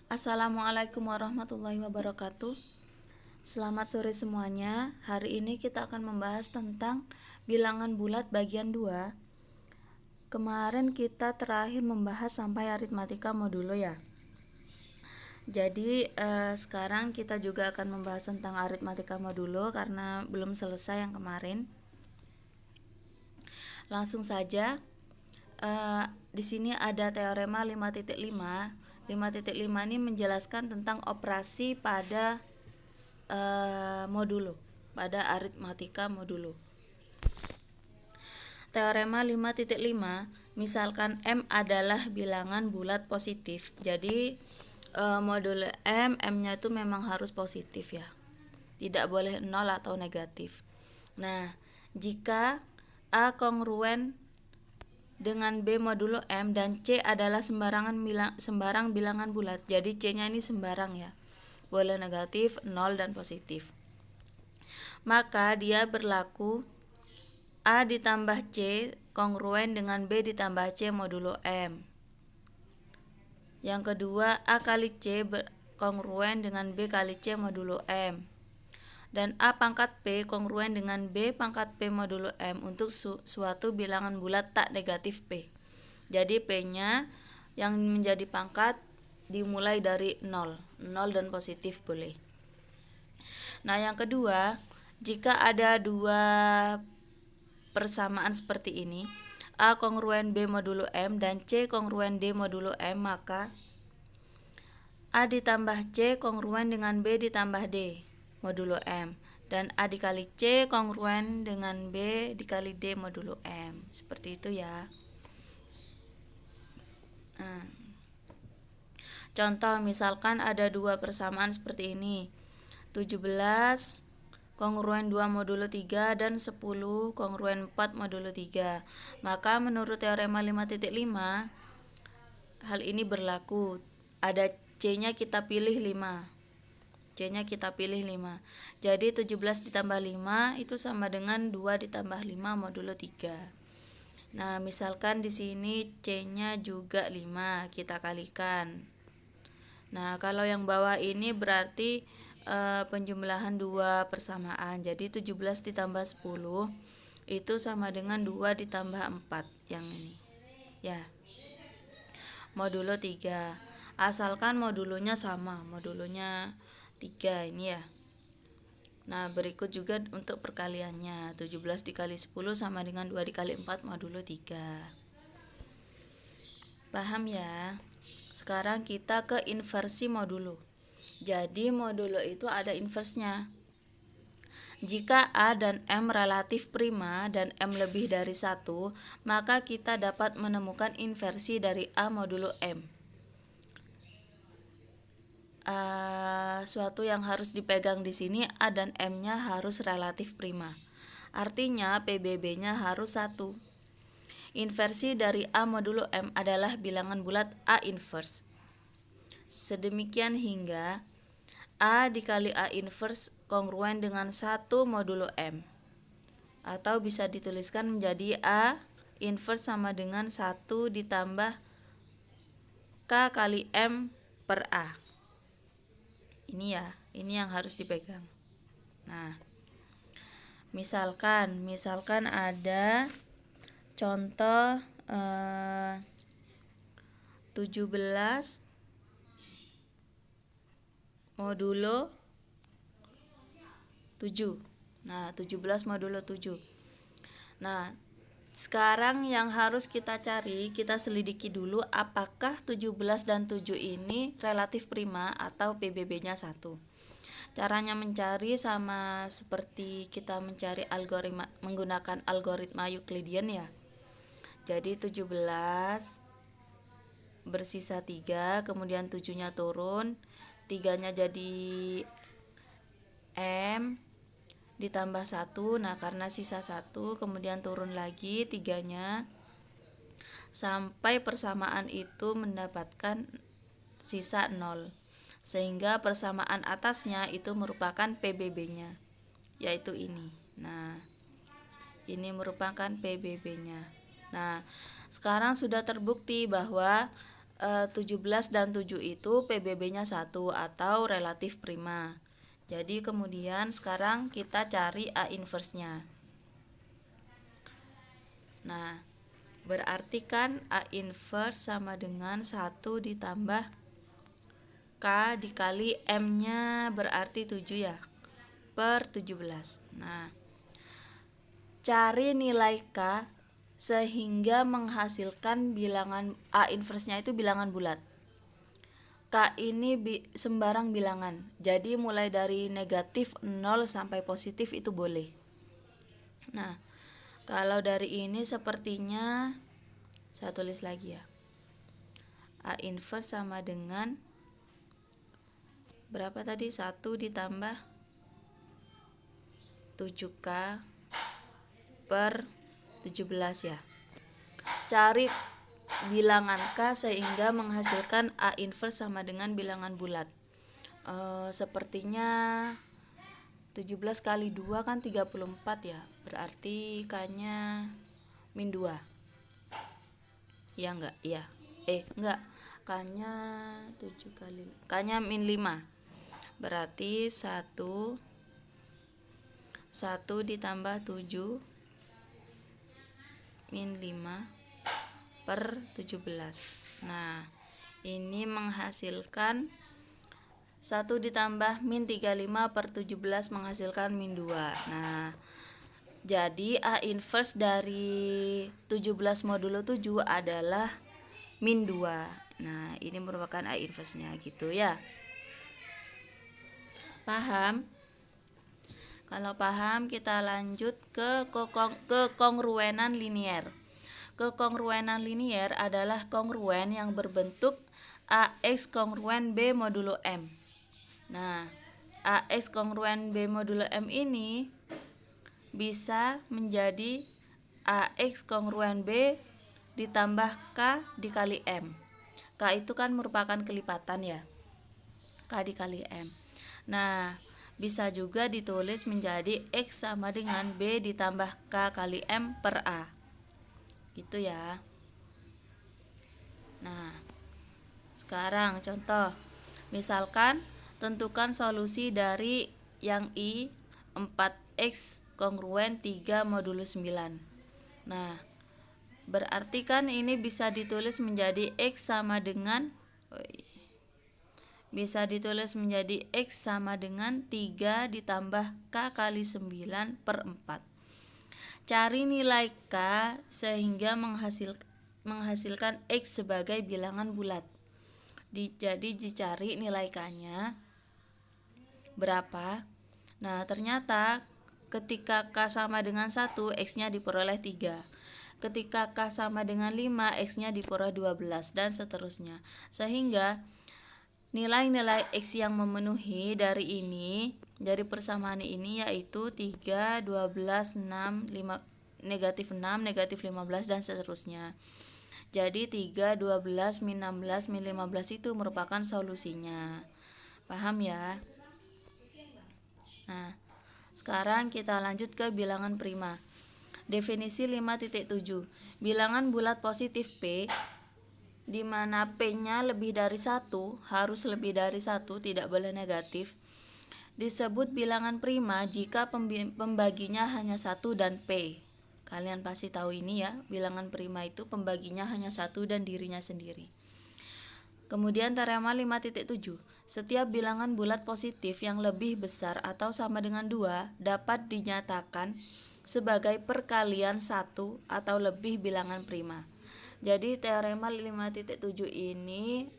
Assalamualaikum warahmatullahi wabarakatuh. Selamat sore semuanya. Hari ini kita akan membahas tentang bilangan bulat bagian 2. Kemarin kita terakhir membahas sampai aritmatika modulo ya. Jadi sekarang kita juga akan membahas tentang aritmatika modulo karena belum selesai yang kemarin. Langsung saja. Di sini ada teorema 5.5. 5.5 ini menjelaskan tentang operasi pada modulo, pada aritmatika modulo. Teorema 5.5, misalkan M adalah bilangan bulat positif. Jadi modulo M-nya itu memang harus positif ya. Tidak boleh 0 atau negatif. Nah, jika A kongruen dengan B modulo M dan C adalah sembarang bilangan bulat. Jadi C-nya ini sembarang ya. Boleh negatif, 0 dan positif. Maka dia berlaku A ditambah C kongruen dengan B ditambah C modulo M. Yang kedua, A kali C kongruen dengan B kali C modulo M. Dan A pangkat P kongruen dengan B pangkat P modulo M untuk suatu bilangan bulat tak negatif P. Jadi P-nya yang menjadi pangkat dimulai dari 0 dan positif boleh. Nah, yang kedua, jika ada dua persamaan seperti ini, A kongruen B modulo M dan C kongruen D modulo M, maka A ditambah C kongruen dengan B ditambah D modulo M, dan A dikali C kongruen dengan B dikali D modulo M. Seperti itu ya. Nah, contoh misalkan ada dua persamaan seperti ini. 17 kongruen 2 modulo 3 dan 10 kongruen 4 modulo 3. Maka menurut teorema 5.5 hal ini berlaku. Ada C-nya kita pilih 5. C-nya kita pilih 5. Jadi 17 ditambah 5 itu sama dengan 2 ditambah 5 modulo 3. Nah, misalkan di sini C-nya juga 5, kita kalikan. Nah, kalau yang bawah ini berarti penjumlahan dua persamaan. Jadi 17 ditambah 10 itu sama dengan 2 ditambah 4 yang ini. Ya. Modulo 3. Asalkan modulonya sama, modulonya 3 ini ya. Nah, berikut juga untuk perkaliannya. 17 dikali 10 sama dengan 2 dikali 4 modulo 3. Paham ya? Sekarang kita ke inversi modulo. Jadi modulo itu ada inversnya. Jika A dan M relatif prima dan M lebih dari 1, maka kita dapat menemukan inversi dari A modulo M. Suatu yang harus dipegang di sini, A dan M-nya harus relatif prima. Artinya PBB-nya harus 1. Inversi dari A modulo M adalah bilangan bulat A inverse. Sedemikian hingga A dikali A inverse kongruen dengan 1 modulo M. Atau bisa dituliskan menjadi A inverse sama dengan 1 ditambah K kali M per A. Ini ya, ini yang harus dipegang. Nah, misalkan ada contoh 17 modulo 7. Nah, 17 modulo 7. Nah, sekarang yang harus kita cari, kita selidiki dulu apakah 17 dan 7 ini relatif prima atau PBB-nya 1. Caranya mencari sama seperti kita mencari menggunakan algoritma Euclidean ya. Jadi 17 bersisa 3, kemudian 7-nya turun, 3-nya jadi M ditambah 1. Nah, karena sisa 1, kemudian turun lagi 3-nya sampai persamaan itu mendapatkan sisa 0. Sehingga persamaan atasnya itu merupakan PBB-nya, yaitu ini. Nah, ini merupakan PBB-nya. Nah, sekarang sudah terbukti bahwa 17 dan 7 itu PBB-nya 1 atau relatif prima. Jadi kemudian sekarang kita cari A inverse-nya. Nah, berarti kan A inverse sama dengan 1 ditambah K dikali M-nya berarti 7 ya, per 17. Nah, cari nilai K sehingga menghasilkan bilangan A inverse-nya itu bilangan bulat. K ini sembarang bilangan, jadi mulai dari negatif 0 sampai positif itu boleh. Nah, kalau dari ini sepertinya saya tulis lagi ya, A inverse sama dengan berapa tadi? 1 ditambah 7K per 17 ya. Cari bilangan K sehingga menghasilkan A inverse sama dengan bilangan bulat. Sepertinya 17 kali 2 kan 34 ya. Berarti K-nya min 2. Ya enggak? Iya. Enggak. K-nya 7 kali. K-nya min 5. Berarti 1 ditambah 7 min 5 per 17. Nah, ini menghasilkan 1 ditambah min 35 per 17 menghasilkan min 2. Nah, jadi A inverse dari 17 modulo 7 adalah min 2. Nah, ini merupakan A inverse-nya gitu ya. Paham? Kalau paham, kita lanjut ke kekongruenan linier. Kekongruenan linier adalah kongruen yang berbentuk AX kongruen B modulo M. Nah, AX kongruen B modulo M ini bisa menjadi AX kongruen B ditambah K dikali M. K itu kan merupakan kelipatan ya, K dikali M. Nah, bisa juga ditulis menjadi X sama dengan B ditambah K kali M per A. Gitu ya. Nah, sekarang contoh. Misalkan tentukan solusi dari yang I 4X kongruen 3 modulo 9. Nah, berarti kan ini bisa ditulis menjadi X sama dengan X sama dengan 3 ditambah K kali 9 per 4. Cari nilai K sehingga menghasilkan X sebagai bilangan bulat. Jadi dicari nilai K-nya berapa. Nah, ternyata ketika K sama dengan 1, X-nya diperoleh 3. Ketika K sama dengan 5, X-nya diperoleh 12 dan seterusnya. Sehingga nilai-nilai X yang memenuhi dari persamaan ini yaitu 3, 12, 6, negatif 6, negatif 15 dan seterusnya. Jadi 3, 12, min 16, min 15 itu merupakan solusinya. Paham ya? Nah, sekarang kita lanjut ke bilangan prima. Definisi 5.7. Bilangan bulat positif P di mana P-nya lebih dari 1, harus lebih dari 1, tidak boleh negatif. Disebut bilangan prima jika pembaginya hanya 1 dan P. Kalian pasti tahu ini ya, bilangan prima itu pembaginya hanya 1 dan dirinya sendiri. Kemudian teorema 5.7. Setiap bilangan bulat positif yang lebih besar atau sama dengan 2 dapat dinyatakan sebagai perkalian 1 atau lebih bilangan prima. Jadi teorema 5.7 ini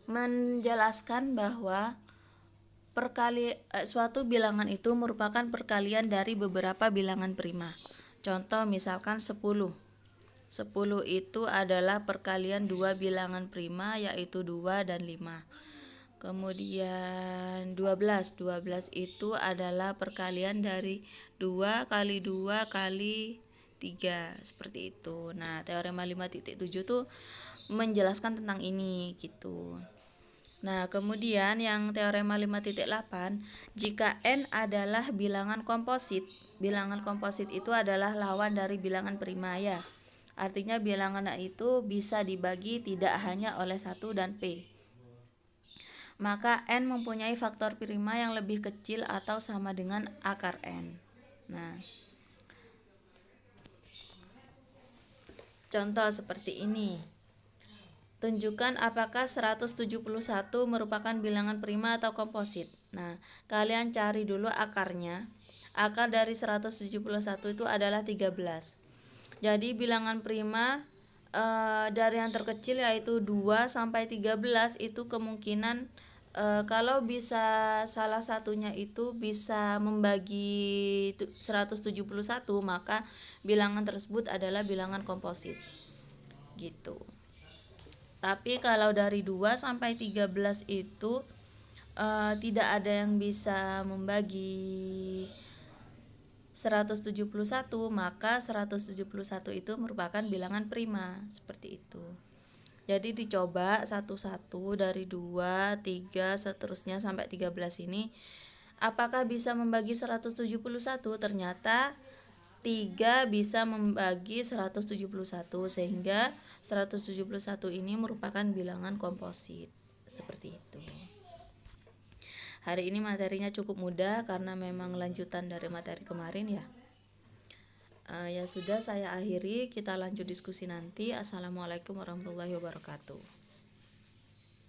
menjelaskan bahwa suatu bilangan itu merupakan perkalian dari beberapa bilangan prima. Contoh misalkan 10. 10 itu adalah perkalian dua bilangan prima yaitu 2 dan 5. Kemudian 12 itu adalah perkalian dari 2 kali 2 kali 3, seperti itu. Nah, teorema 5.7 tuh menjelaskan tentang ini gitu. Nah, kemudian yang teorema 5.8, jika N adalah bilangan komposit itu adalah lawan dari bilangan prima ya. Artinya bilangan A itu bisa dibagi tidak hanya oleh 1 dan P. Maka N mempunyai faktor prima yang lebih kecil atau sama dengan akar N. Nah, contoh seperti ini. Tunjukkan apakah 171 merupakan bilangan prima atau komposit. Nah, kalian cari dulu akarnya. Akar dari 171 itu adalah 13. Jadi bilangan prima dari yang terkecil yaitu 2 sampai 13 itu kemungkinan kalau bisa salah satunya itu bisa membagi 171, maka bilangan tersebut adalah bilangan komposit. Gitu. Tapi kalau dari 2 sampai 13 itu tidak ada yang bisa membagi 171, maka 171 itu merupakan bilangan prima, seperti itu. Jadi dicoba satu-satu dari 2, 3, seterusnya sampai 13 ini apakah bisa membagi 171? Ternyata 3 bisa membagi 171, sehingga 171 ini merupakan bilangan komposit. Seperti itu. Hari ini materinya cukup mudah karena memang lanjutan dari materi kemarin ya. Ya sudah, saya akhiri, kita lanjut diskusi nanti. Assalamualaikum warahmatullahi wabarakatuh.